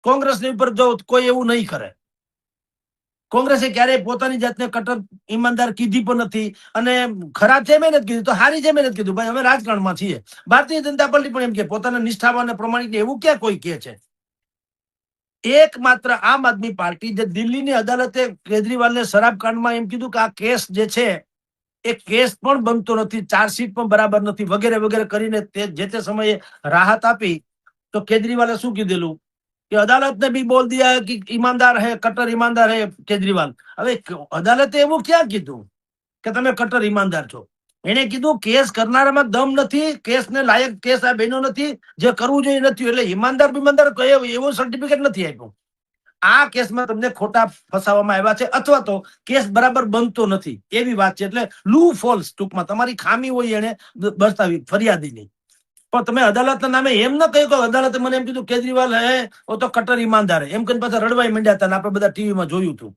કોંગ્રેસની ઉપર જો કોઈ એવું નહીં કરે. કોંગ્રેસે ક્યારેય પોતાની જાતને કટ્ટર ઈમાનદાર કીધી પણ નથી, અને ખરાબ જેમ નથી કીધું તો હારી જેમ નથી કીધું. ભાઈ અમે રાજકારણમાં છીએ. ભારતીય જનતા પાર્ટી પણ એમ કે પોતાના નિષ્ઠાવાન અને પ્રમાણિક એવું ક્યાં કોઈ કે છે? એકમાત્ર આમ આદમી પાર્ટી જે દિલ્હીની અદાલતે કેજરીવાલને શરાબ કાંડમાં એમ કીધું કે આ કેસ જે છે એ કેસ પણ બનતો નથી, ચાર્જશીટ પણ બરાબર નથી, વગેરે વગેરે કરીને જે તે સમયે રાહત આપી. તો કેજરીવાલે શું કીધેલું कि अदालत ने भी बोल दिया है कि ईमानदार है, कट्टर ईमानदार है केजरीवाल. હવે અદાલતે એવું ક્યાં કીધું કે તમે કટ્ટર ઈમાનદાર છો? એને કીધું કેસ કરનારામાં દમ નથી, કેસને લાયક કેસ આ બન્યો નથી, જે કરવું જોઈએ નથી, એટલે ઈમાનદાર બીમાનદાર કહે એવું સર્ટિફિકેટ નથી આપ્યું. આ કેસમાં તમને ખોટા ફસાવવામાં આવ્યા છે, અથવા તો કેસ બરાબર બનતો નથી એવી વાત છે. એટલે લૂ ફોલ્સ, ટૂંકમાં તમારી ખામી હોય એને બતાવી ફરિયાદીની. પણ તમે અદાલતના નામે એમ ન કહ્યું કે અદાલતે મને એમ કીધું કેજરીવાલ હે ઓ તો કટ્ટર ઈમાનદાર એમ કરીને પાછા રડવાઈ માંડ્યા હતા, આપણે બધા ટીવીમાં જોયું હતું.